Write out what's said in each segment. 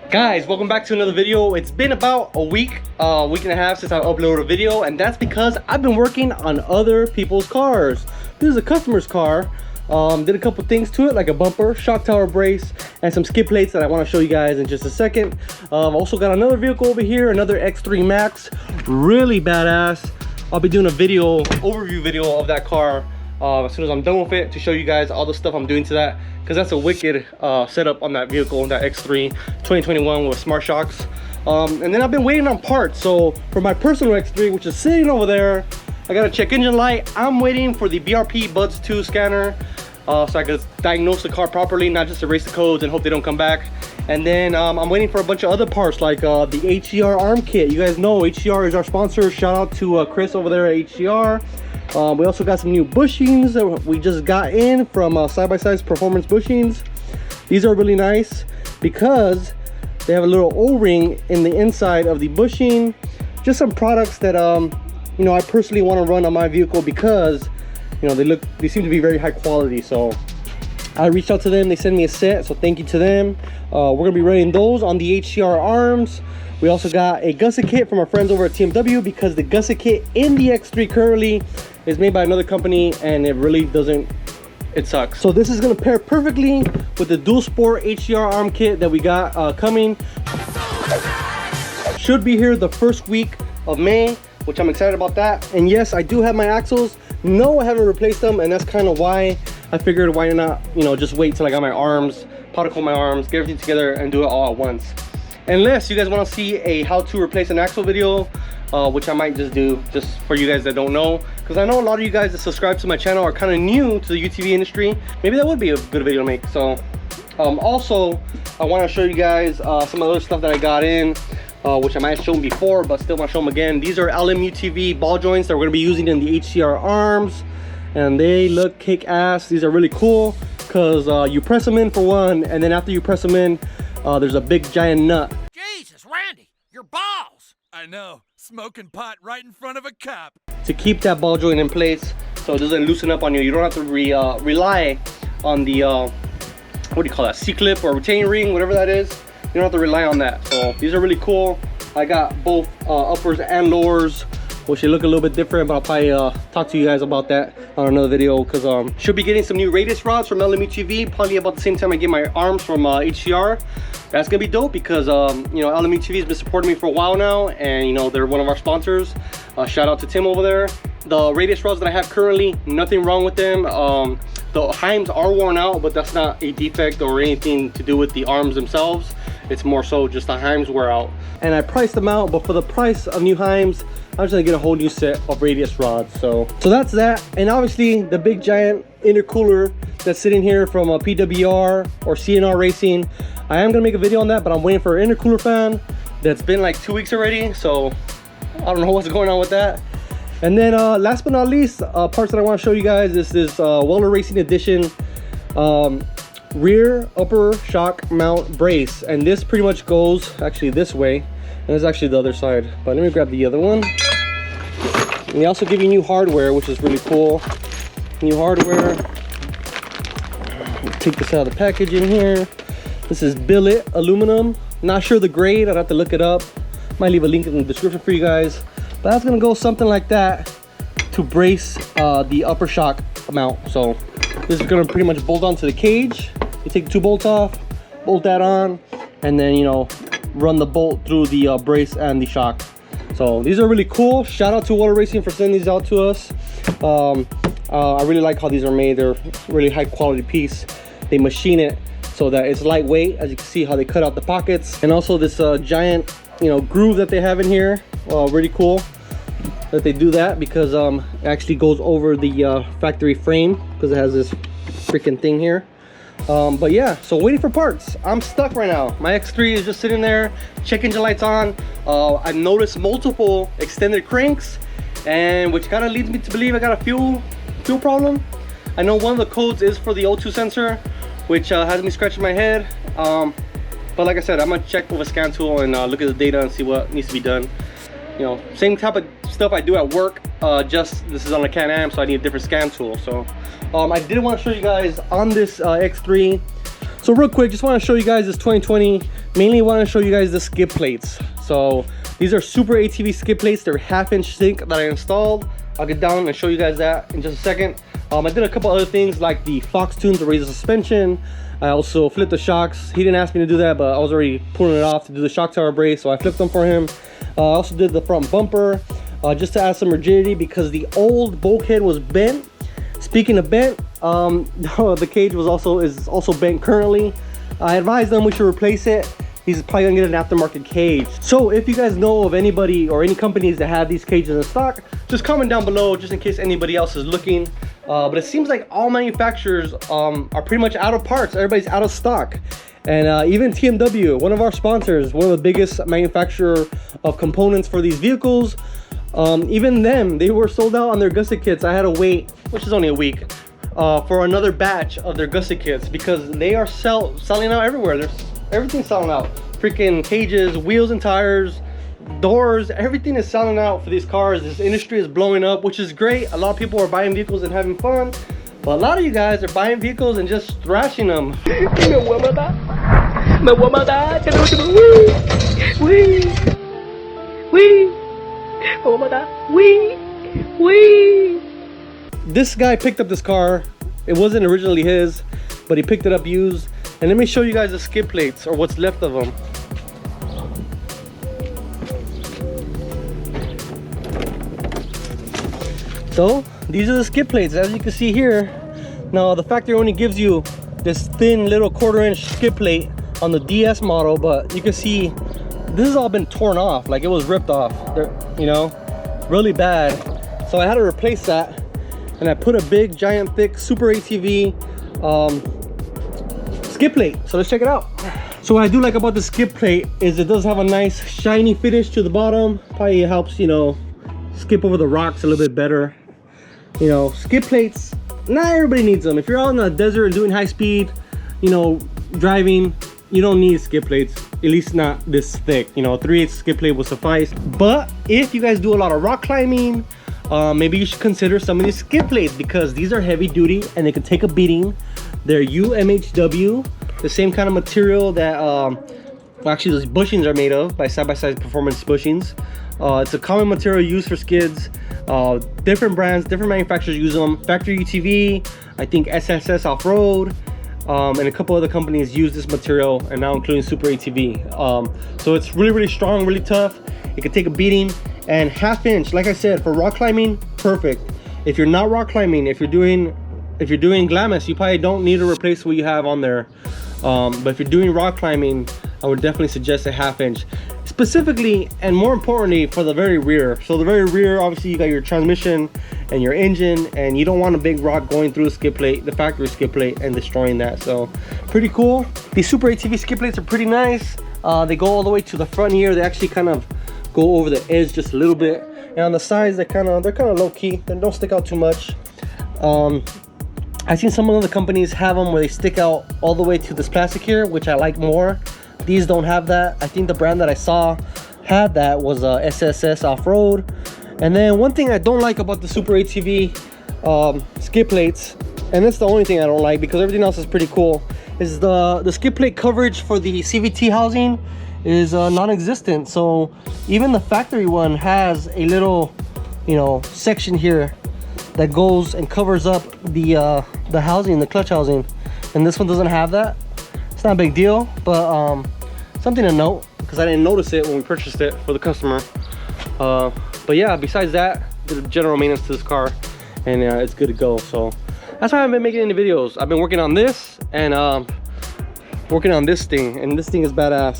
Guys, welcome back to another video. It's been about a week and a half since I uploaded a video, and that's because I've been working on other people's cars. This is a customer's car. Did a couple things to it, like a bumper, shock tower brace, and some skid plates that I want to show you guys in just a second. I've also got another vehicle over here, another X3 Max, really badass. I'll be doing a overview video of that car as soon as I'm done with it, to show you guys all the stuff I'm doing to that, because that's a wicked setup on that vehicle, that X3 2021 with smart shocks. And then I've been waiting on parts. So for my personal X3, which is sitting over there, I got a check engine light. I'm waiting for the BRP Buds 2 scanner so I can diagnose the car properly, not just erase the codes and hope they don't come back. And then I'm waiting for a bunch of other parts, like the HER arm kit. You guys know HER is our sponsor. Shout out to Chris over there at HER. We also got some new bushings that we just got in from Side by Side's Performance Bushings. These are really nice because they have a little O-ring in the inside of the bushing. Just some products that you know, I personally want to run on my vehicle because, you know, they seem to be very high quality. So I reached out to them, they sent me a set, so thank you to them. We're gonna be running those on the HCR arms. We also got a gusset kit from our friends over at TMW, because the gusset kit in the X3 currently is made by another company and it really doesn't, it sucks. So this is gonna pair perfectly with the dual sport HCR arm kit that we got coming. Should be here the first week of May, which I'm excited about that. And yes, I do have my axles. No, I haven't replaced them, and that's kind of why I figured, why not, you know, just wait till I got my arms, powder coat my arms, get everything together and do it all at once. Unless you guys want to see a how to replace an axle video, which I might just do, just for you guys that don't know, because I know a lot of you guys that subscribe to my channel are kind of new to the UTV industry. Maybe that would be a good video to make. So also I want to show you guys some other stuff that I got in, which I might have shown before, but still want to show them again. These are LMUTV ball joints that we're going to be using in the HCR arms, and they look kick ass. These are really cool because you press them in for one, and then after you press them in, there's a big giant nut. Jesus, Randy, your balls! I know, smoking pot right in front of a cop. To keep that ball joint in place so it doesn't loosen up on you. You don't have to rely on the, what do you call that, C-clip or retaining ring, whatever that is. You don't have to rely on that. So these are really cool. I got both uppers and lowers, which they look a little bit different, but I'll probably talk to you guys about that on another video, because should be getting some new radius rods from LMUTV probably about the same time I get my arms from HCR. That's gonna be dope because you know, LMUTV has been supporting me for a while now, and you know, they're one of our sponsors. Shout out to Tim over there. The radius rods that I have currently, nothing wrong with them. The heims are worn out, but that's not a defect or anything to do with the arms themselves. It's more so just the heims wear out. And I priced them out, but for the price of new heims, I'm just gonna get a whole new set of radius rods. So that's that. And obviously the big giant intercooler that's sitting here from PWR or CNR Racing. I am gonna make a video on that, but I'm waiting for an intercooler fan. That's been like 2 weeks already, so I don't know what's going on with that. And then last but not least, parts that I want to show you guys is this Weller Racing Edition rear upper shock mount brace. And this pretty much goes actually this way, and it's actually the other side, but let me grab the other one. And they also give you new hardware, which is really cool. New hardware. Take this out of the package in here. This is billet aluminum. Not sure the grade, I'd have to look it up. Might leave a link in the description for you guys. But that's gonna go something like that to brace the upper shock mount. So this is gonna pretty much bolt onto the cage. You take the 2 bolts off, bolt that on, and then, you know, run the bolt through the brace and the shock. So these are really cool. Shout out to Water Racing for sending these out to us. I really like how these are made. They're really high quality piece. They machine it so that it's lightweight, as you can see how they cut out the pockets. And also this giant, you know, groove that they have in here. Really cool that they do that, because it actually goes over the factory frame, because it has this freaking thing here. But yeah, so waiting for parts. I'm stuck right now. My X3 is just sitting there, check engine lights on. I've noticed multiple extended cranks, and which kind of leads me to believe I got a fuel problem. I know one of the codes is for the O2 sensor, which has me scratching my head. But like I said, I'm gonna check with a scan tool and look at the data and see what needs to be done. You know, same type of stuff I do at work, just this is on a Can-Am, so I need a different scan tool. So I did want to show you guys on this X3. So real quick, just want to show you guys this 2020 mainly want to show you guys the skid plates. So these are super ATV skid plates. They're 1/2-inch sink that I installed. I'll get down and show you guys that in just a second. I did a couple other things like the Fox tune to raise the suspension. I also flipped the shocks. He didn't ask me to do that, but I was already pulling it off to do the shock tower brace, so I flipped them for him. I also did the front bumper just to add some rigidity because the old bulkhead was bent. Speaking of bent, the cage is also bent currently. I advised them we should replace it. He's probably gonna get an aftermarket cage. So if you guys know of anybody or any companies that have these cages in stock, just comment down below just in case anybody else is looking. But it seems like all manufacturers are pretty much out of parts. Everybody's out of stock. And even TMW, one of our sponsors, one of the biggest manufacturer of components for these vehicles, even them, they were sold out on their gusset kits. I had to wait, which is only a week, for another batch of their gusset kits because they are selling out everywhere. Everything's selling out. Freaking cages, wheels and tires, doors, everything is selling out for these cars. This industry is blowing up, which is great. A lot of people are buying vehicles and having fun, but a lot of you guys are buying vehicles and just thrashing them. This guy picked up this car. It wasn't originally his, but he picked it up used. And let me show you guys the skid plates, or what's left of them. So these are the skid plates, as you can see here. Now the factory only gives you this thin little 1/4-inch skid plate on the DS model, but you can see this has all been torn off, like it was ripped off. You know, really bad. So I had to replace that, and I put a big, giant, thick Super ATV skid plate. So let's check it out. So what I do like about the skid plate is it does have a nice shiny finish to the bottom. Probably helps, you know, skip over the rocks a little bit better. You know, skid plates, not everybody needs them. If you're out in the desert and doing high speed, you know, driving, you don't need skid plates, at least not this thick. You know, a 3/8 skid plate will suffice. But if you guys do a lot of rock climbing, maybe you should consider some of these skid plates because these are heavy duty and they can take a beating. They're UMHW, the same kind of material that well, actually those bushings are made of, by side-by-side performance bushings. It's a common material used for skids. Different brands, different manufacturers use them. Factory UTV, I think SSS Off-Road, and a couple other companies use this material, and now including Super ATV. So it's really, really strong, really tough. It can take a beating, and 1/2-inch, like I said, for rock climbing, perfect. If you're not rock climbing, if you're doing Glamis, you probably don't need to replace what you have on there. But if you're doing rock climbing, I would definitely suggest a 1/2-inch. Specifically, and more importantly, for the very rear. So the very rear, obviously you got your transmission and your engine, and you don't want a big rock going through the skid plate, the factory skid plate, and destroying that. So pretty cool. These Super ATV skid plates are pretty nice. They go all the way to the front here. They actually kind of go over the edge just a little bit. And on the sides, they're kind of low key. They don't stick out too much. I've seen some other companies have them where they stick out all the way to this plastic here, which I like more. These don't have that. I think the brand that I saw had that was SSS Off-Road. And then one thing I don't like about the Super ATV skid plates, and it's the only thing I don't like because everything else is pretty cool, is the skid plate coverage for the CVT housing is non-existent. So even the factory one has a little, you know, section here that goes and covers up the housing, the clutch housing, and this one doesn't have that. It's not a big deal, but something to note because I didn't notice it when we purchased it for the customer. But yeah, besides that, did a general maintenance to this car, and it's good to go. So that's why I've been making any videos. I've been working on this and working on this thing, and this thing is badass.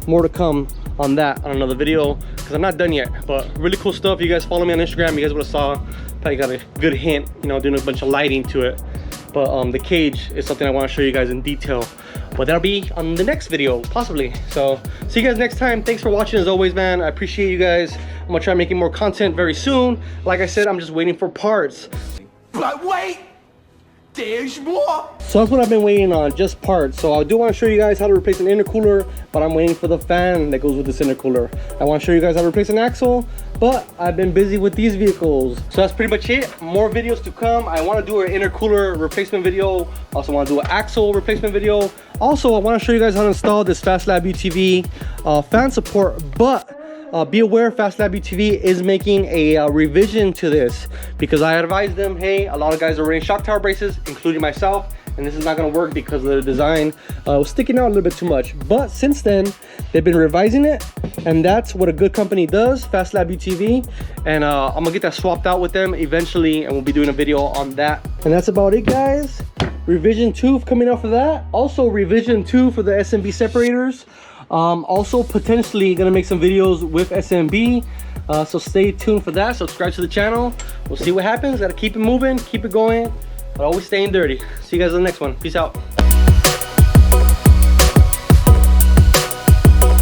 More to come on that on another video because I'm not done yet, but really cool stuff. You guys follow me on Instagram, you guys would have saw, probably got a good hint, you know, doing a bunch of lighting to it. But the cage is something I want to show you guys in detail, but that'll be on the next video possibly. So see you guys next time. Thanks for watching as always, man. I appreciate you guys. I'm gonna try making more content very soon. Like I said, I'm just waiting for parts. But wait! There's more. So that's what I've been waiting on, just parts. So I do want to show you guys how to replace an intercooler, but I'm waiting for the fan that goes with this intercooler. I want to show you guys how to replace an axle, but I've been busy with these vehicles. So that's pretty much it. More videos to come. I want to do an intercooler replacement video. Also want to do an axle replacement video. Also, I want to show you guys how to install this FastLab UTV fan support, but be aware FastLab UTV is making a revision to this, because I advised them, hey, a lot of guys are wearing shock tower braces, including myself, and this is not going to work because the design was sticking out a little bit too much. But since then, they've been revising it, and that's what a good company does, FastLab UTV. And I'm gonna get that swapped out with them eventually, and we'll be doing a video on that. And that's about it, guys. Revision 2 coming out for that. Also revision 2 for the SMB separators. Also potentially gonna make some videos with SMB, so stay tuned for that. Subscribe to the channel. We'll see what happens. Gotta keep it moving, keep it going, but always staying dirty. See you guys on the next one. Peace out.